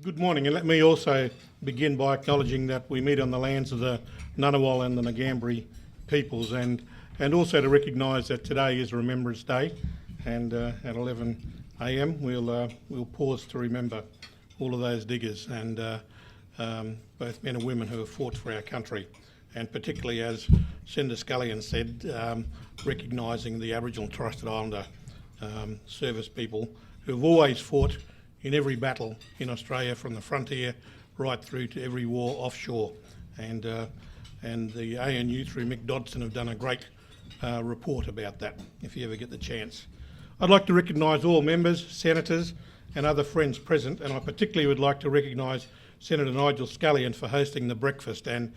Good morning, and let me also begin by acknowledging that we meet on the lands of the Ngunnawal and the Ngambri peoples, and also to recognise that today is Remembrance Day, and at 11 a.m. we'll pause to remember all of those diggers and both men and women who have fought for our country, and particularly, as Senator Scullion said, recognising the Aboriginal and Torres Strait Islander service people who have always fought in every battle in Australia, from the frontier right through to every war offshore. And the ANU through Mick Dodson have done a great report about that, if you ever get the chance. I'd like to recognise all members, senators and other friends present, and I particularly would like to recognise Senator Nigel Scullion for hosting the breakfast, and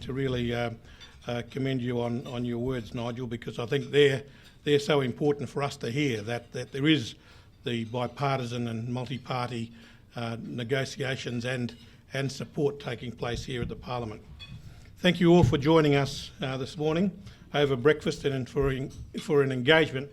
to really commend you on your words, Nigel, because I think they're so important for us to hear, that there is the bipartisan and multi-party negotiations and support taking place here at the Parliament. Thank you all for joining us this morning over breakfast and for an engagement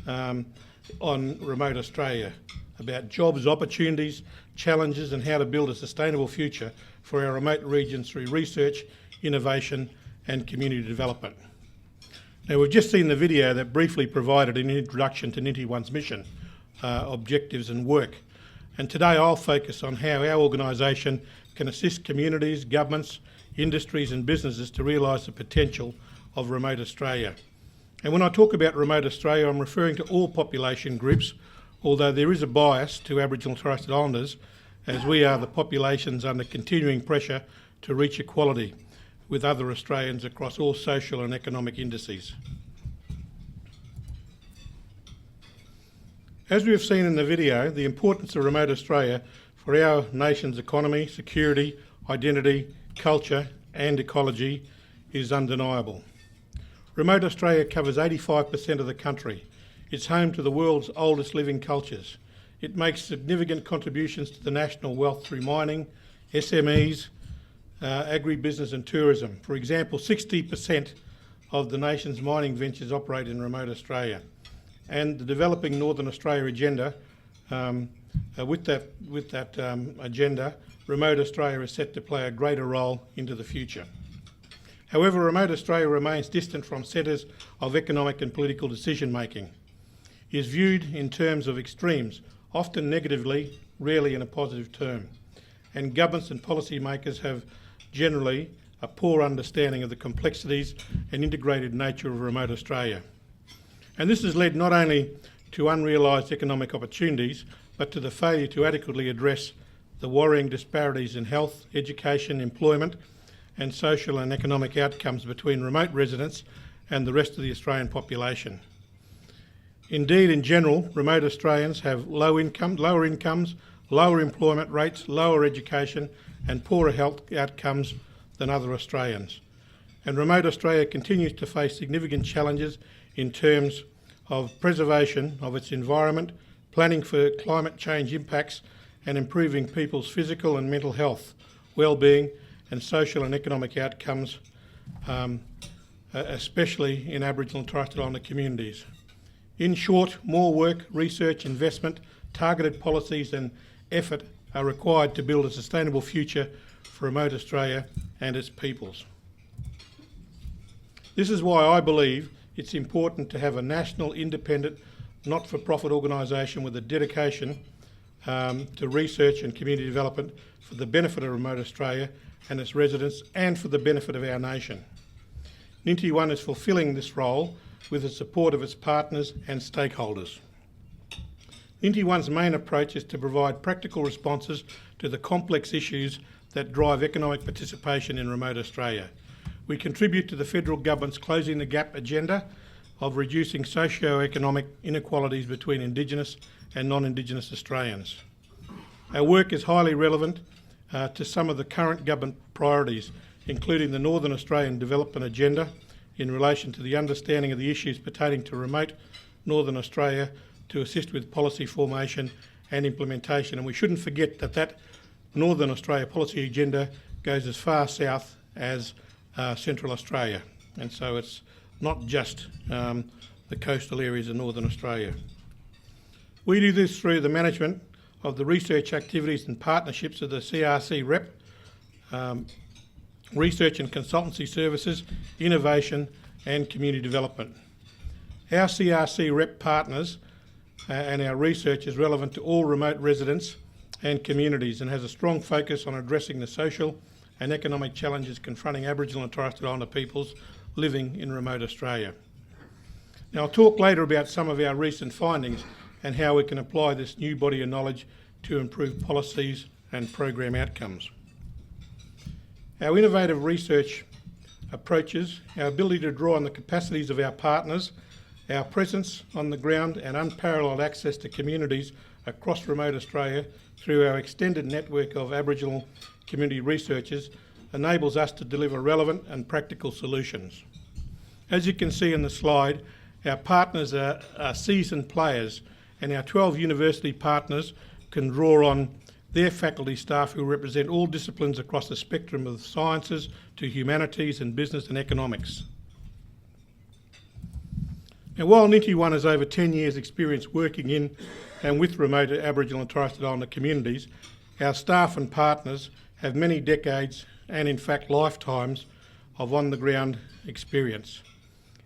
on remote Australia, about jobs, opportunities, challenges and how to build a sustainable future for our remote regions through research, innovation and community development. Now, we've just seen the video that briefly provided an introduction to Ninti One's mission, objectives and work. And today I'll focus on how our organisation can assist communities, governments, industries and businesses to realise the potential of remote Australia. And when I talk about remote Australia, I'm referring to all population groups, although there is a bias to Aboriginal and Torres Strait Islanders, as we are the populations under continuing pressure to reach equality with other Australians across all social and economic indices. As we have seen in the video, the importance of remote Australia for our nation's economy, security, identity, culture and ecology is undeniable. Remote Australia covers 85% of the country. It's home to the world's oldest living cultures. It makes significant contributions to the national wealth through mining, SMEs, agribusiness and tourism. For example, 60% of the nation's mining ventures operate in remote Australia. And the developing Northern Australia agenda, with that agenda, remote Australia is set to play a greater role into the future. However, remote Australia remains distant from centres of economic and political decision making. It is viewed in terms of extremes, often negatively, rarely in a positive term. And governments and policymakers have generally a poor understanding of the complexities and integrated nature of remote Australia. And this has led not only to unrealised economic opportunities, but to the failure to adequately address the worrying disparities in health, education, employment and social and economic outcomes between remote residents and the rest of the Australian population. Indeed, in general, remote Australians have lower incomes, lower employment rates, lower education and poorer health outcomes than other Australians. And remote Australia continues to face significant challenges in terms of preservation of its environment, planning for climate change impacts and improving people's physical and mental health, well-being and social and economic outcomes, especially in Aboriginal and Torres Strait Islander communities. In short, more work, research, investment, targeted policies and effort are required to build a sustainable future for remote Australia and its peoples. This is why I believe it's important to have a national, independent, not-for-profit organisation with a dedication to research and community development for the benefit of remote Australia and its residents and for the benefit of our nation. Ninti One is fulfilling this role with the support of its partners and stakeholders. Ninti One's main approach is to provide practical responses to the complex issues that drive economic participation in remote Australia. We contribute to the federal government's Closing the Gap agenda of reducing socio-economic inequalities between Indigenous and non-Indigenous Australians. Our work is highly relevant to some of the current government priorities, including the Northern Australian Development Agenda in relation to the understanding of the issues pertaining to remote Northern Australia to assist with policy formation and implementation. And we shouldn't forget that Northern Australia policy agenda goes as far south as Central Australia, and so it's not just the coastal areas of Northern Australia. We do this through the management of the research activities and partnerships of the CRC-REP, research and consultancy services, innovation and community development. Our CRC-REP partners and our research is relevant to all remote residents and communities and has a strong focus on addressing the social and economic challenges confronting Aboriginal and Torres Strait Islander peoples living in remote Australia. Now, I'll talk later about some of our recent findings and how we can apply this new body of knowledge to improve policies and program outcomes. Our innovative research approaches, our ability to draw on the capacities of our partners, our presence on the ground and unparalleled access to communities across remote Australia through our extended network of Aboriginal community researchers enables us to deliver relevant and practical solutions. As you can see in the slide, our partners are seasoned players, and our 12 university partners can draw on their faculty staff who represent all disciplines across the spectrum of sciences to humanities and business and economics. Now, while Ninti One has over 10 years' experience working in and with remote Aboriginal and Torres Strait Islander communities, our staff and partners have many decades and in fact lifetimes of on-the-ground experience.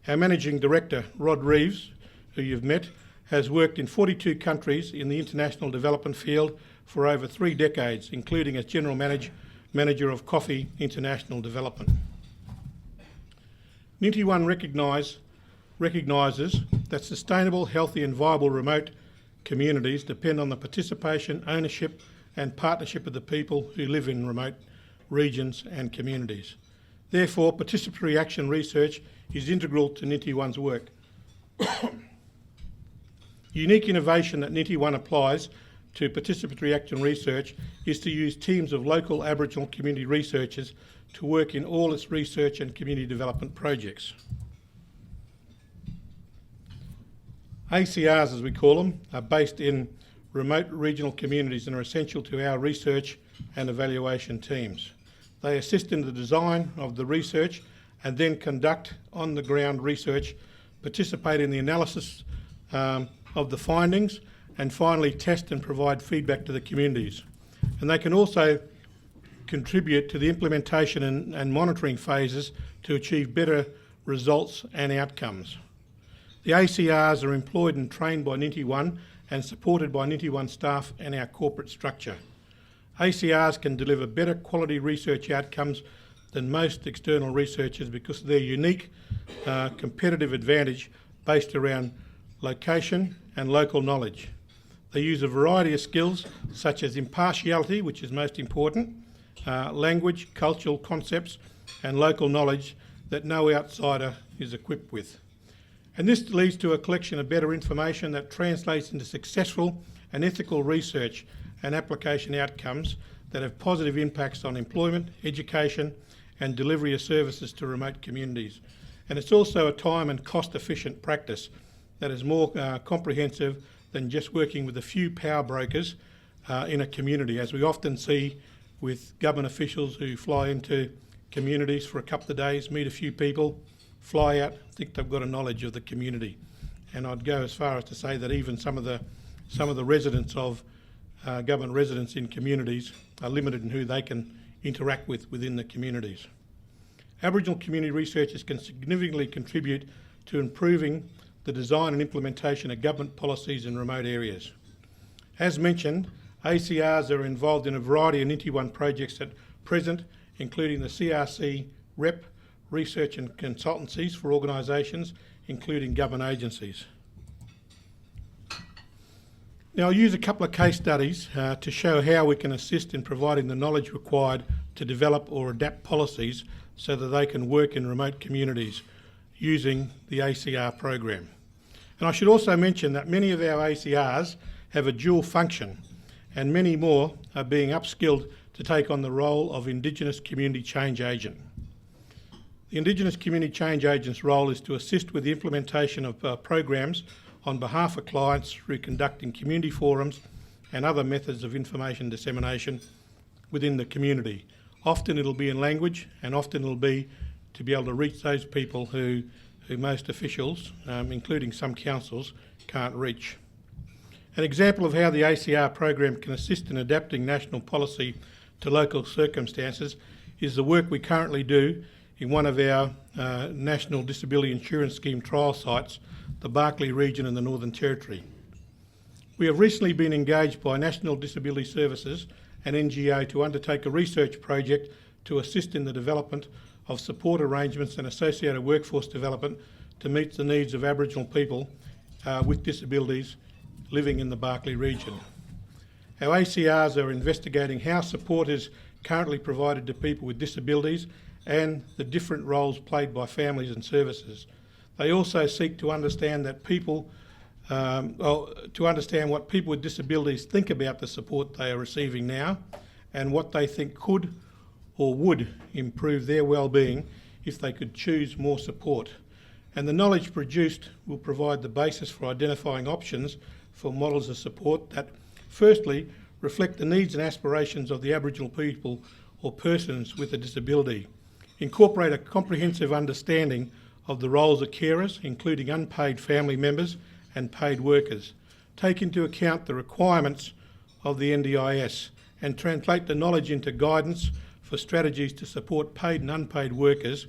Our Managing Director, Rod Reeves, who you've met, has worked in 42 countries in the international development field for over 3 decades, including as General Manager of Coffee International Development. Ninti One recognises that sustainable, healthy and viable remote communities depend on the participation, ownership and partnership of the people who live in remote regions and communities. Therefore, participatory action research is integral to Ninti One's work. Unique innovation that Ninti One applies to participatory action research is to use teams of local Aboriginal community researchers to work in all its research and community development projects. ACRs, as we call them, are based in remote regional communities and are essential to our research and evaluation teams. They assist in the design of the research and then conduct on-the-ground research, participate in the analysis of the findings, and finally test and provide feedback to the communities. And they can also contribute to the implementation and monitoring phases to achieve better results and outcomes. The ACRs are employed and trained by Ninti One and supported by Ninti One staff and our corporate structure. ACRs can deliver better quality research outcomes than most external researchers because of their unique competitive advantage based around location and local knowledge. They use a variety of skills such as impartiality, which is most important, language, cultural concepts and local knowledge that no outsider is equipped with. And this leads to a collection of better information that translates into successful and ethical research and application outcomes that have positive impacts on employment, education and delivery of services to remote communities. And it's also a time and cost efficient practice that is more comprehensive than just working with a few power brokers in a community, as we often see with government officials who fly into communities for a couple of days, meet a few people, fly out, think they've got a knowledge of the community. And I'd go as far as to say that even some of the residents of government residents in communities are limited in who they can interact with within the communities. Aboriginal community researchers can significantly contribute to improving the design and implementation of government policies in remote areas. As mentioned, ACRs are involved in a variety of Ninti One projects at present, including the CRC-REP research and consultancies for organisations, including government agencies. Now, I'll use a couple of case studies to show how we can assist in providing the knowledge required to develop or adapt policies so that they can work in remote communities using the ACR program. And I should also mention that many of our ACRs have a dual function and many more are being upskilled to take on the role of Indigenous Community Change Agent. The Indigenous Community Change Agent's role is to assist with the implementation of programs on behalf of clients through conducting community forums and other methods of information dissemination within the community. Often it'll be in language and often it'll be to be able to reach those people who most officials, including some councils, can't reach. An example of how the ACR program can assist in adapting national policy to local circumstances is the work we currently do in one of our National Disability Insurance Scheme trial sites, the Barkly region in the Northern Territory. We have recently been engaged by National Disability Services, an NGO, to undertake a research project to assist in the development of support arrangements and associated workforce development to meet the needs of Aboriginal people with disabilities living in the Barkly region. Our ACRs are investigating how support is currently provided to people with disabilities and the different roles played by families and services. They also seek to understand what people with disabilities think about the support they are receiving now and what they think could or would improve their well-being if they could choose more support. And the knowledge produced will provide the basis for identifying options for models of support that, firstly, reflect the needs and aspirations of the Aboriginal people or persons with a disability, incorporate a comprehensive understanding of the roles of carers, including unpaid family members and paid workers, take into account the requirements of the NDIS, and translate the knowledge into guidance for strategies to support paid and unpaid workers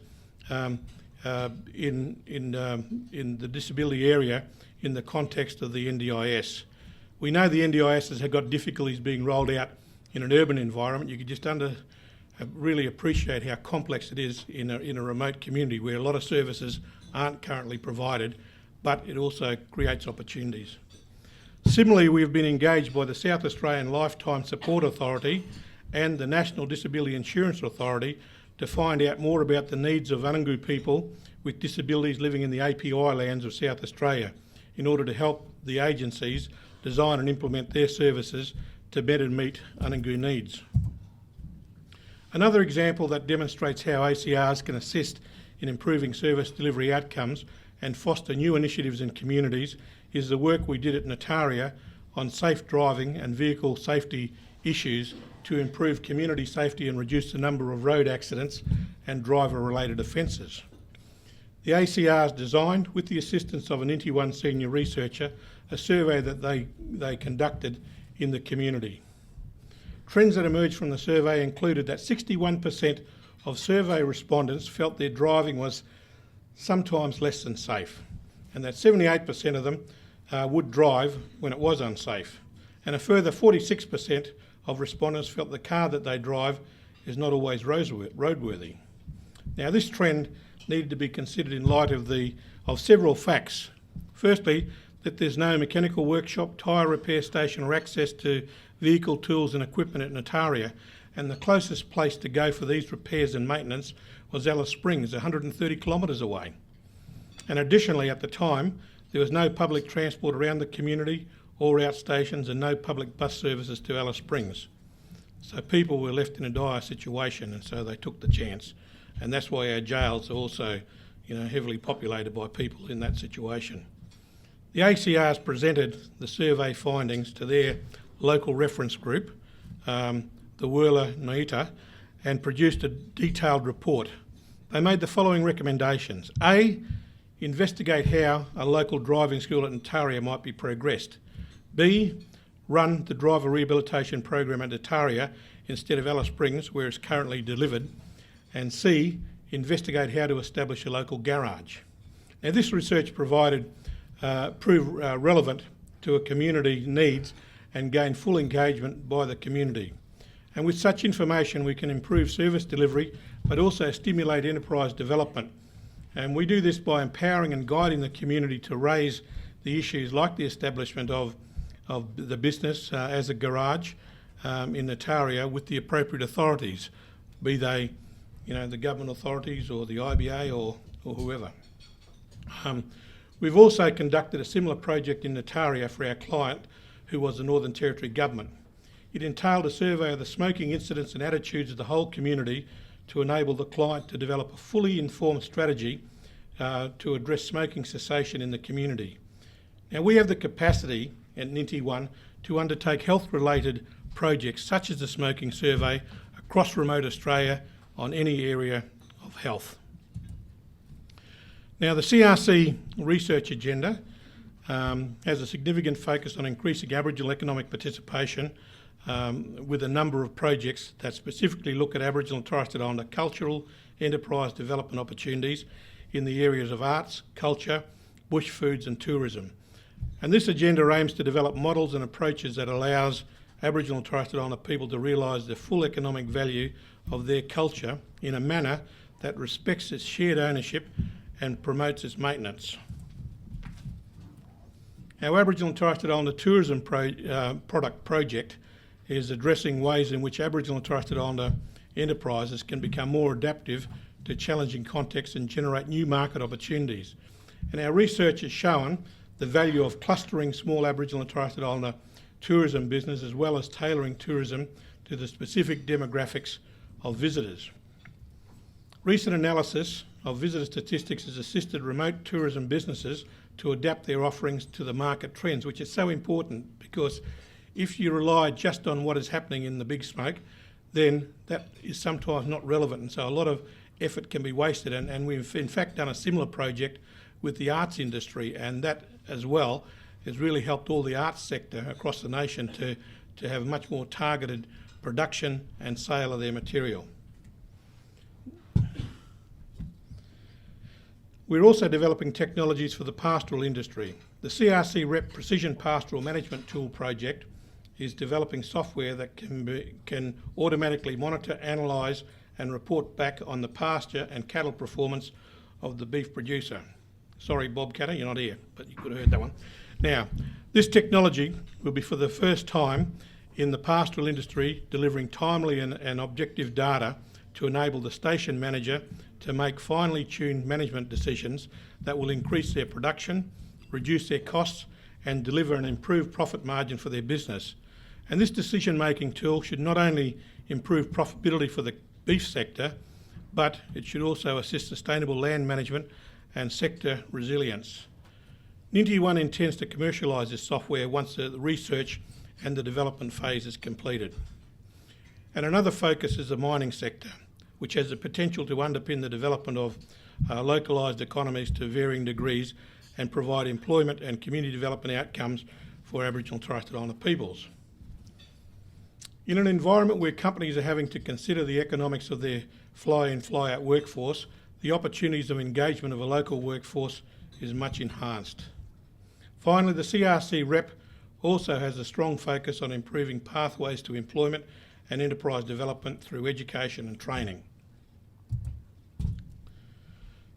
in the disability area in the context of the NDIS. We know the NDIS has got difficulties being rolled out in an urban environment. You could just really appreciate how complex it is in a remote community where a lot of services aren't currently provided, but it also creates opportunities. Similarly, we have been engaged by the South Australian Lifetime Support Authority and the National Disability Insurance Authority to find out more about the needs of Anangu people with disabilities living in the API lands of South Australia in order to help the agencies design and implement their services to better meet Anangu needs. Another example that demonstrates how ACRs can assist in improving service delivery outcomes and foster new initiatives in communities is the work we did at Nataria on safe driving and vehicle safety issues to improve community safety and reduce the number of road accidents and driver-related offences. The ACRs designed, with the assistance of an Ninti One senior researcher, a survey that they conducted in the community. Trends that emerged from the survey included that 61% of survey respondents felt their driving was sometimes less than safe, and that 78% of them would drive when it was unsafe. And a further 46% of respondents felt the car that they drive is not always roadworthy. Now, this trend needed to be considered in light of several facts. Firstly, that there's no mechanical workshop, tyre repair station or access to vehicle tools and equipment at Nataria, and the closest place to go for these repairs and maintenance was Alice Springs, 130 kilometres away. And additionally, at the time, there was no public transport around the community or outstations and no public bus services to Alice Springs. So people were left in a dire situation, and so they took the chance. And that's why our jails are also, heavily populated by people in that situation. The ACRs presented the survey findings to their local reference group, the Wurla Naita, and produced a detailed report. They made the following recommendations. A, investigate how a local driving school at Nataria might be progressed. B, run the driver rehabilitation program at Nataria instead of Alice Springs, where it's currently delivered. And C, investigate how to establish a local garage. Now, this research proved relevant to a community needs and gain full engagement by the community. And with such information, we can improve service delivery, but also stimulate enterprise development. And we do this by empowering and guiding the community to raise the issues like the establishment of the business as a garage in Nataria with the appropriate authorities, be they the government authorities or the IBA or whoever. We've also conducted a similar project in Nataria for our client, who was the Northern Territory Government. It entailed a survey of the smoking incidents and attitudes of the whole community to enable the client to develop a fully informed strategy to address smoking cessation in the community. Now, we have the capacity at Ninti One to undertake health-related projects such as the smoking survey across remote Australia on any area of health. Now, the CRC research agenda has a significant focus on increasing Aboriginal economic participation with a number of projects that specifically look at Aboriginal and Torres Strait Islander cultural enterprise development opportunities in the areas of arts, culture, bush foods and tourism. And this agenda aims to develop models and approaches that allows Aboriginal and Torres Strait Islander people to realise the full economic value of their culture in a manner that respects its shared ownership and promotes its maintenance. Our Aboriginal and Torres Strait Islander tourism product project is addressing ways in which Aboriginal and Torres Strait Islander enterprises can become more adaptive to challenging contexts and generate new market opportunities. And our research has shown the value of clustering small Aboriginal and Torres Strait Islander tourism business as well as tailoring tourism to the specific demographics of visitors. Recent analysis of visitor statistics has assisted remote tourism businesses to adapt their offerings to the market trends, which is so important because if you rely just on what is happening in the big smoke, then that is sometimes not relevant, and so a lot of effort can be wasted. And we've in fact done a similar project with the arts industry, and that as well has really helped all the arts sector across the nation to have much more targeted production and sale of their material. We're also developing technologies for the pastoral industry. The CRC-REP Precision Pastoral Management Tool project is developing software that can automatically monitor, analyse and report back on the pasture and cattle performance of the beef producer. Sorry, Bob Catter, you're not here, but you could have heard that one. Now, this technology will be for the first time in the pastoral industry delivering timely and objective data to enable the station manager to make finely tuned management decisions that will increase their production, reduce their costs and deliver an improved profit margin for their business. And this decision-making tool should not only improve profitability for the beef sector, but it should also assist sustainable land management and sector resilience. Ninti One intends to commercialise this software once the research and the development phase is completed. And another focus is the mining sector, which has the potential to underpin the development of localised economies to varying degrees and provide employment and community development outcomes for Aboriginal and Torres Strait Islander peoples. In an environment where companies are having to consider the economics of their fly-in, fly-out workforce, the opportunities of engagement of a local workforce is much enhanced. Finally, the CRC-REP also has a strong focus on improving pathways to employment and enterprise development through education and training.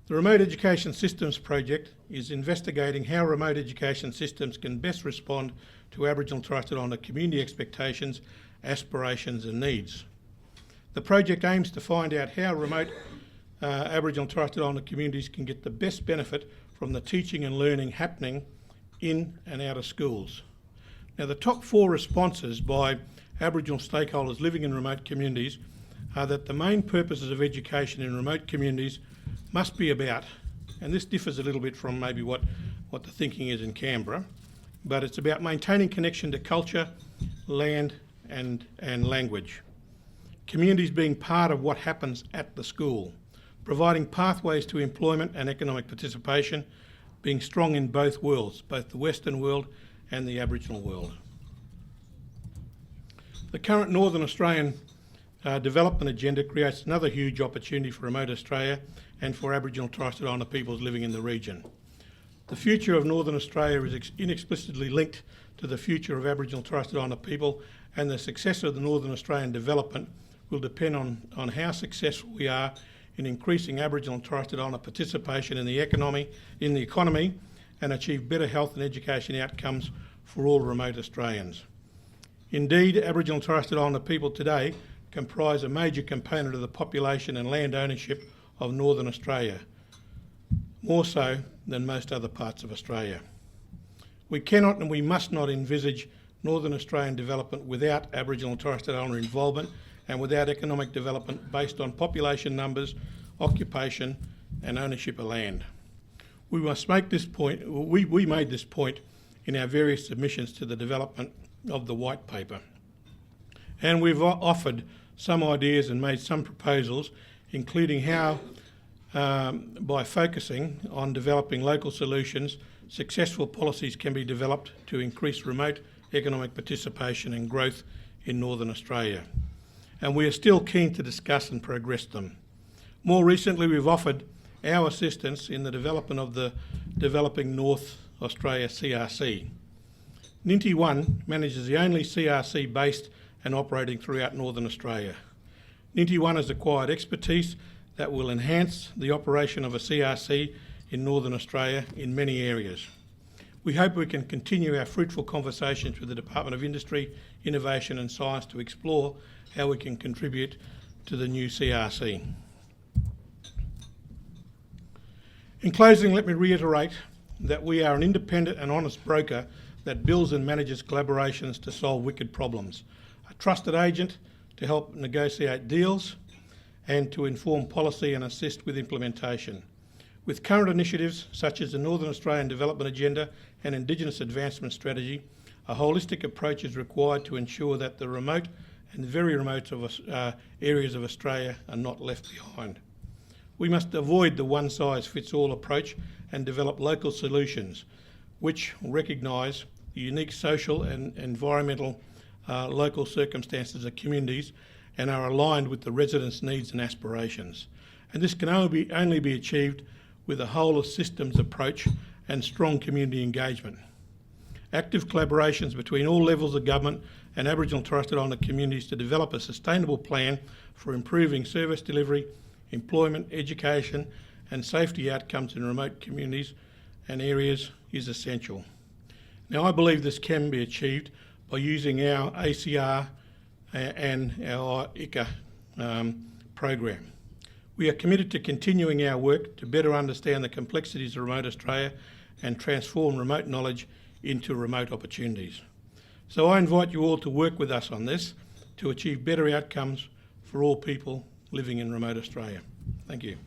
The Remote Education Systems project is investigating how remote education systems can best respond to Aboriginal and Torres Strait Islander community expectations, aspirations and needs. The project aims to find out how remote Aboriginal and Torres Strait Islander communities can get the best benefit from the teaching and learning happening in and out of schools. Now, the top 4 responses by Aboriginal stakeholders living in remote communities are that the main purposes of education in remote communities must be about, and this differs a little bit from maybe what the thinking is in Canberra, but it's about maintaining connection to culture, land and language. Communities being part of what happens at the school, providing pathways to employment and economic participation, being strong in both worlds, both the Western world and the Aboriginal world. The current Northern Australian development agenda creates another huge opportunity for remote Australia and for Aboriginal and Torres Strait Islander peoples living in the region. The future of Northern Australia is inexplicably linked to the future of Aboriginal and Torres Strait Islander people, and the success of the Northern Australian development will depend on how successful we are in increasing Aboriginal and Torres Strait Islander participation in the economy and achieve better health and education outcomes for all remote Australians. Indeed, Aboriginal and Torres Strait Islander people today comprise a major component of the population and land ownership of Northern Australia, more so than most other parts of Australia. We cannot and we must not envisage Northern Australian development without Aboriginal and Torres Strait Islander involvement and without economic development based on population numbers, occupation and ownership of land. We must make this point, we made this point in our various submissions to the development of the white paper. And we've offered some ideas and made some proposals, including how, by focusing on developing local solutions successful policies can be developed to increase remote economic participation and growth in Northern Australia. And we are still keen to discuss and progress them. More recently, we've offered our assistance in the development of the Developing North Australia CRC. Ninti 1 manages the only CRC based and operating throughout Northern Australia. Ninti 1 has acquired expertise that will enhance the operation of a CRC in Northern Australia in many areas. We hope we can continue our fruitful conversations with the Department of Industry, Innovation and Science to explore how we can contribute to the new CRC. In closing, let me reiterate that we are an independent and honest broker that builds and manages collaborations to solve wicked problems, a trusted agent to help negotiate deals and to inform policy and assist with implementation. With current initiatives such as the Northern Australian Development Agenda and Indigenous Advancement Strategy, a holistic approach is required to ensure that the remote and very remote areas of Australia are not left behind. We must avoid the one-size-fits-all approach and develop local solutions which recognise the unique social and environmental local circumstances of communities and are aligned with the residents' needs and aspirations. And this can only be achieved with a whole of systems approach and strong community engagement. Active collaborations between all levels of government and Aboriginal and Torres Strait Islander communities to develop a sustainable plan for improving service delivery, employment, education and safety outcomes in remote communities and areas is essential. Now, I believe this can be achieved by using our ACR and our ICA program. We are committed to continuing our work to better understand the complexities of remote Australia and transform remote knowledge into remote opportunities. So I invite you all to work with us on this to achieve better outcomes for all people living in remote Australia. Thank you.